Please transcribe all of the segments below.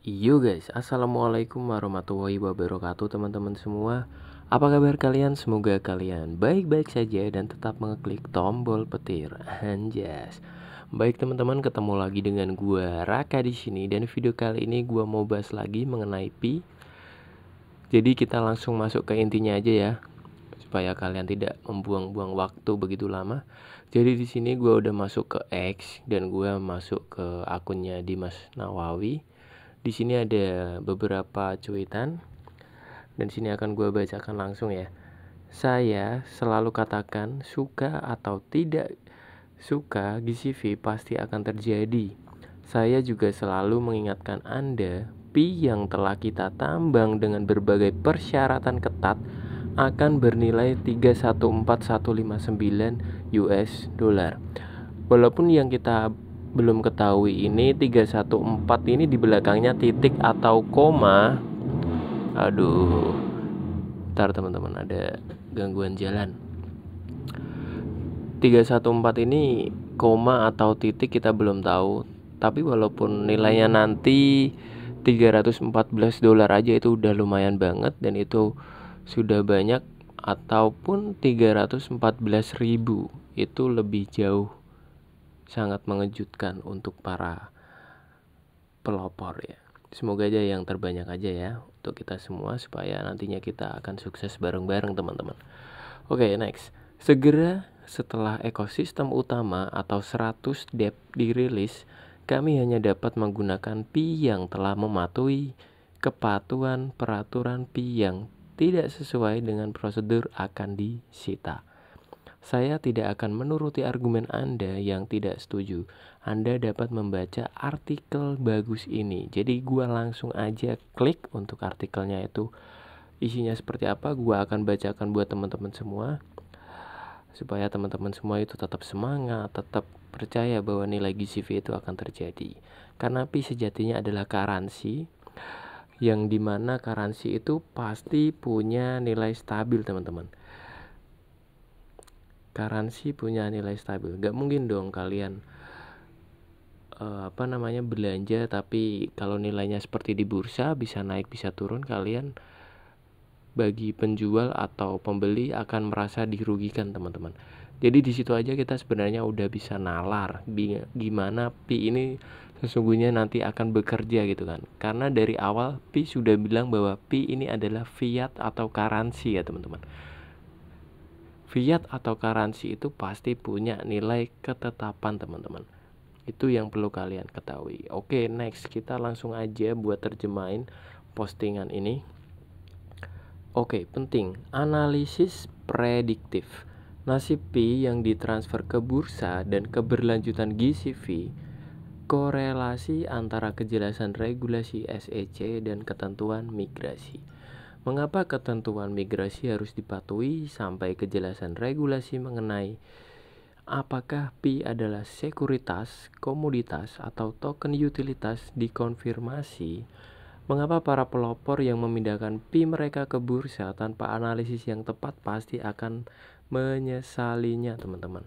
Yo guys, assalamualaikum warahmatullahi wabarakatuh teman-teman semua. Apa kabar kalian? Semoga kalian baik-baik saja dan tetap mengeklik tombol petir. Anjas. Baik teman-teman, ketemu lagi dengan gua Raka di sini, dan video kali ini gua mau bahas lagi mengenai pi. Jadi kita langsung masuk ke intinya aja ya, supaya kalian tidak membuang-buang waktu begitu lama. Jadi di sini gua udah masuk ke X dan gua masuk ke akunnya Dimas Nawawi. Di sini ada beberapa cuitan dan sini akan gue bacakan langsung ya. Saya selalu katakan suka atau tidak suka GCV pasti akan terjadi. Saya juga selalu mengingatkan Anda, pi yang telah kita tambang dengan berbagai persyaratan ketat akan bernilai 314159 US dollar. Walaupun yang kita belum ketahui ini 314 ini di belakangnya titik atau koma. Aduh, ntar teman-teman, ada gangguan jalan. 314 ini koma atau titik kita belum tahu. Tapi walaupun nilainya nanti 314 dolar aja itu udah lumayan banget, dan itu sudah banyak. Ataupun 314.000 itu lebih jauh, sangat mengejutkan untuk para pelopor ya. Semoga aja yang terbanyak aja ya untuk kita semua, supaya nantinya kita akan sukses bareng-bareng teman-teman. Oke, next. Segera setelah ekosistem utama atau 100 DEP dirilis, kami hanya dapat menggunakan pi yang telah mematuhi kepatuhan peraturan pi yang tidak sesuai dengan prosedur akan disita. Saya tidak akan menuruti argumen Anda yang tidak setuju. Anda dapat membaca artikel bagus ini. Jadi gua langsung aja klik untuk artikelnya, itu isinya seperti apa. Gua akan bacakan buat teman-teman semua, supaya teman-teman semua itu tetap semangat, tetap percaya bahwa nilai GCV itu akan terjadi. Karena pi sejatinya adalah currency, yang dimana currency itu pasti punya nilai stabil teman-teman. Currency punya nilai stabil. Gak mungkin dong kalian belanja tapi kalau nilainya seperti di bursa bisa naik bisa turun, kalian bagi penjual atau pembeli akan merasa dirugikan teman-teman. Jadi di situ aja kita sebenarnya udah bisa nalar gimana pi ini sesungguhnya nanti akan bekerja gitu kan. Karena dari awal pi sudah bilang bahwa pi ini adalah fiat atau currency ya teman-teman. Fiat atau currency itu pasti punya nilai ketetapan teman-teman. Itu yang perlu kalian ketahui. Oke, next kita langsung aja buat terjemahin postingan ini. Oke, penting. Analisis prediktif. Nasib pi yang ditransfer ke bursa dan keberlanjutan GCV, korelasi antara kejelasan regulasi SEC dan ketentuan migrasi. Mengapa ketentuan migrasi harus dipatuhi sampai kejelasan regulasi mengenai apakah pi adalah sekuritas, komoditas, atau token utilitas dikonfirmasi? Mengapa para pelopor yang memindahkan pi mereka ke bursa tanpa analisis yang tepat pasti akan menyesalinya teman-teman?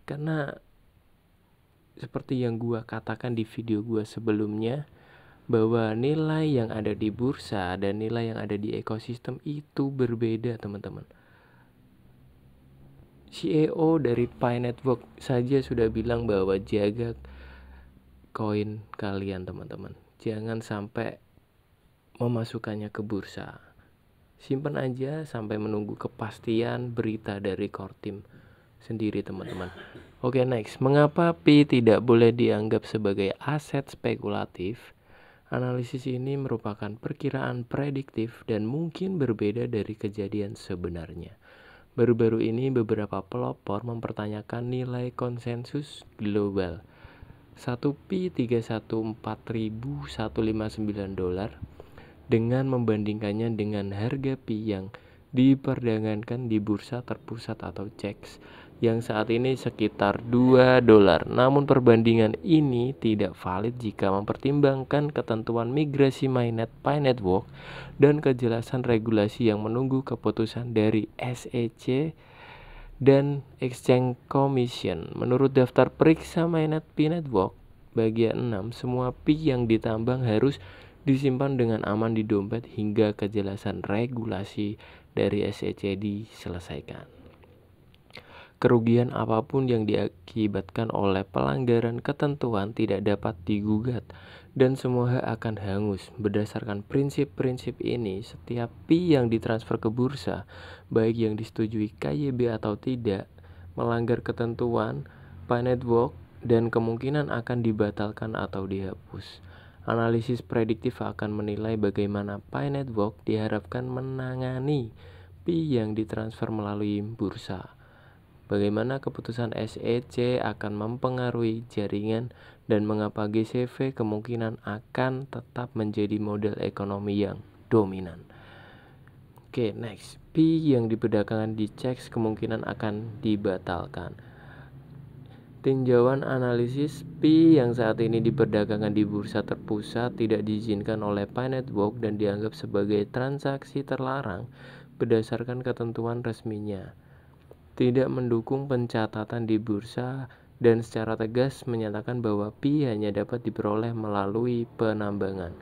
Karena seperti yang gua katakan di video gua sebelumnya, bahwa nilai yang ada di bursa dan nilai yang ada di ekosistem itu berbeda teman-teman. CEO dari Pi Network saja sudah bilang bahwa jaga koin kalian teman-teman, jangan sampai memasukkannya ke bursa. Simpan aja sampai menunggu kepastian berita dari core team sendiri teman-teman. Oke, next. Mengapa pi tidak boleh dianggap sebagai aset spekulatif? Analisis ini merupakan perkiraan prediktif dan mungkin berbeda dari kejadian sebenarnya. Baru-baru ini beberapa pelopor mempertanyakan nilai konsensus global 1 pi 314.159 dolar dengan membandingkannya dengan harga pi yang diperdagangkan di bursa terpusat atau CEX yang saat ini sekitar 2 dolar. Namun perbandingan ini tidak valid jika mempertimbangkan ketentuan migrasi mainnet Pi Network dan kejelasan regulasi yang menunggu keputusan dari SEC dan Exchange Commission. Menurut daftar periksa mainnet Pi Network bagian 6, semua Pi yang ditambang harus disimpan dengan aman di dompet hingga kejelasan regulasi dari SEC diselesaikan. Kerugian apapun yang diakibatkan oleh pelanggaran ketentuan tidak dapat digugat dan semua hak akan hangus. Berdasarkan prinsip-prinsip ini, setiap Pi yang ditransfer ke bursa, baik yang disetujui KYB atau tidak, melanggar ketentuan Pi Network dan kemungkinan akan dibatalkan atau dihapus. Analisis prediktif akan menilai bagaimana Pi Network diharapkan menangani Pi yang ditransfer melalui bursa. Bagaimana keputusan SEC akan mempengaruhi jaringan dan mengapa GCV kemungkinan akan tetap menjadi model ekonomi yang dominan. Oke, next. Pi yang diperdagangkan di CEX kemungkinan akan dibatalkan. Tinjauan analisis Pi yang saat ini diperdagangkan di bursa terpusat tidak diizinkan oleh Pi Network dan dianggap sebagai transaksi terlarang berdasarkan ketentuan resminya. Tidak mendukung pencatatan di bursa dan secara tegas menyatakan bahwa Pi hanya dapat diperoleh melalui penambangan.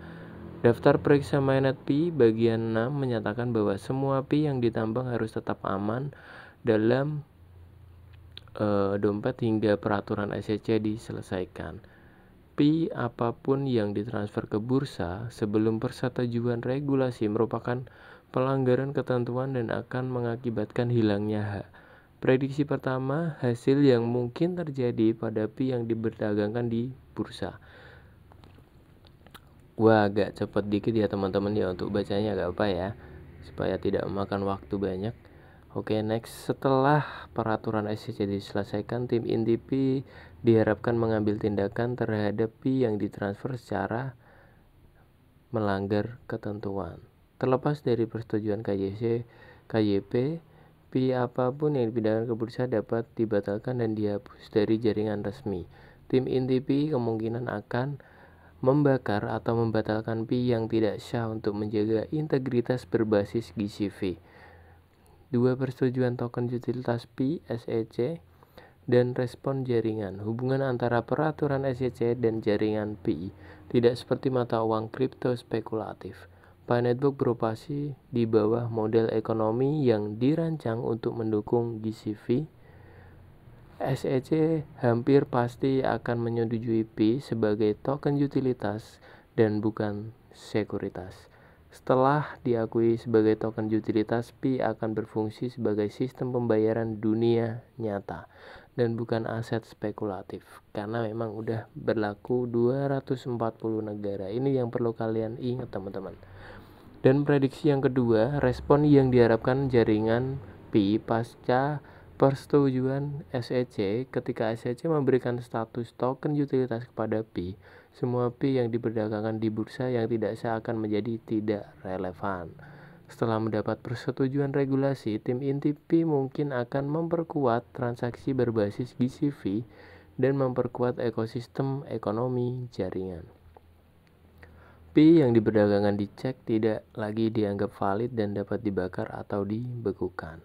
Daftar periksa mainnet Pi bagian 6 menyatakan bahwa semua Pi yang ditambang harus tetap aman dalam dompet hingga peraturan SEC diselesaikan. Pi apapun yang ditransfer ke bursa sebelum persetujuan regulasi merupakan pelanggaran ketentuan dan akan mengakibatkan hilangnya hak. Prediksi pertama, hasil yang mungkin terjadi pada Pi yang diperdagangkan di bursa. Wah, agak cepat dikit ya teman-teman ya untuk bacanya, gak apa ya, supaya tidak memakan waktu banyak. Oke, next. Setelah peraturan SEC diselesaikan, tim inti Pi diharapkan mengambil tindakan terhadap Pi yang ditransfer secara melanggar ketentuan. Terlepas dari persetujuan KYP, Pi apapun yang dipindahkan ke bursa dapat dibatalkan dan dihapus dari jaringan resmi. Tim inti Pi kemungkinan akan membakar atau membatalkan Pi yang tidak sah untuk menjaga integritas berbasis GCV. 2. Persetujuan token utilitas Pi SEC dan respon jaringan. Hubungan antara peraturan SEC dan jaringan Pi tidak seperti mata uang kripto spekulatif. Pi Network beroperasi di bawah model ekonomi yang dirancang untuk mendukung GCV. SEC hampir pasti akan menyetujui Pi sebagai token utilitas dan bukan sekuritas. Setelah diakui sebagai token utilitas, Pi akan berfungsi sebagai sistem pembayaran dunia nyata dan bukan aset spekulatif, karena memang udah berlaku 240 negara. Ini yang perlu kalian ingat teman-teman. Dan prediksi yang kedua, respon yang diharapkan jaringan Pi pasca persetujuan SEC. Ketika SEC memberikan status token utilitas kepada Pi, semua Pi yang diperdagangkan di bursa yang tidak sah akan menjadi tidak relevan. Setelah mendapat persetujuan regulasi, tim inti Pi mungkin akan memperkuat transaksi berbasis GCV dan memperkuat ekosistem ekonomi jaringan. Pi yang diperdagangkan di CEX tidak lagi dianggap valid dan dapat dibakar atau dibekukan.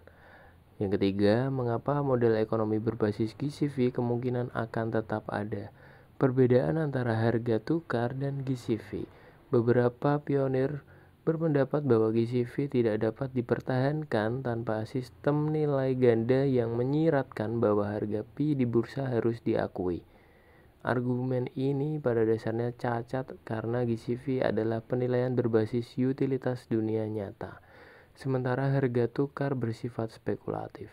Yang ketiga, mengapa model ekonomi berbasis GCV kemungkinan akan tetap ada. Perbedaan antara harga tukar dan GCV. Beberapa pionir berpendapat bahwa GCV tidak dapat dipertahankan tanpa sistem nilai ganda yang menyiratkan bahwa harga Pi di bursa harus diakui. Argumen ini pada dasarnya cacat karena GCV adalah penilaian berbasis utilitas dunia nyata, sementara harga tukar bersifat spekulatif.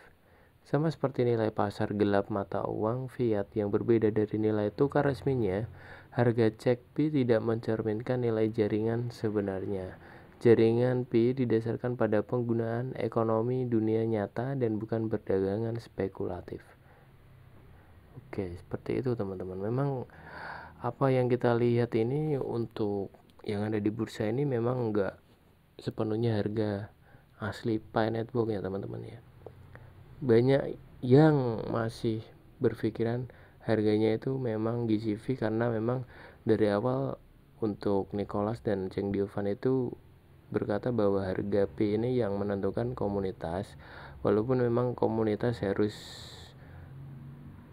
Sama seperti nilai pasar gelap mata uang fiat yang berbeda dari nilai tukar resminya, harga CEX Pi tidak mencerminkan nilai jaringan sebenarnya. Jaringan Pi didasarkan pada penggunaan ekonomi dunia nyata dan bukan perdagangan spekulatif. Oke, seperti itu teman-teman. Memang apa yang kita lihat ini untuk yang ada di bursa ini memang enggak sepenuhnya harga asli Pi Network ya teman-teman ya. Banyak yang masih berpikiran harganya itu memang GCV karena memang dari awal untuk Nicholas dan Cheng Diovan itu berkata bahwa harga Pi ini yang menentukan komunitas, walaupun memang komunitas harus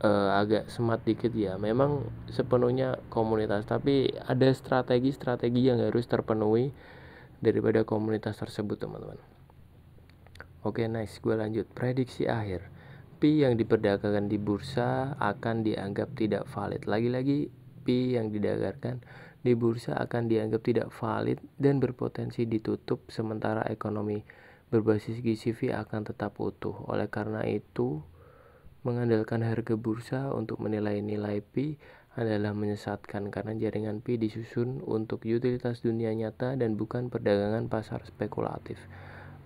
agak smart dikit ya, memang sepenuhnya komunitas, tapi ada strategi-strategi yang harus terpenuhi daripada komunitas tersebut teman-teman. Oke, nice, gue lanjut. Prediksi akhir, Pi yang diperdagangkan di bursa akan dianggap tidak valid. Lagi-lagi Pi yang didagangkan di bursa akan dianggap tidak valid dan berpotensi ditutup, sementara ekonomi berbasis GCV akan tetap utuh. Oleh karena itu, mengandalkan harga bursa untuk menilai nilai Pi adalah menyesatkan, karena jaringan Pi disusun untuk utilitas dunia nyata dan bukan perdagangan pasar spekulatif.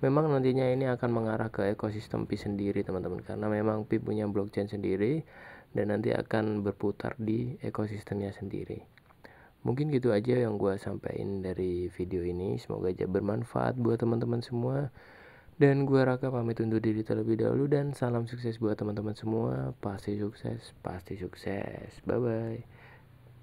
Memang nantinya ini akan mengarah ke ekosistem Pi sendiri teman-teman, karena memang Pi punya blockchain sendiri dan nanti akan berputar di ekosistemnya sendiri. Mungkin gitu aja yang gue sampaikan dari video ini, semoga aja bermanfaat buat teman-teman semua. Dan gue Raka pamit undur diri terlebih dahulu, dan salam sukses buat teman-teman semua. Pasti sukses, pasti sukses. Bye bye.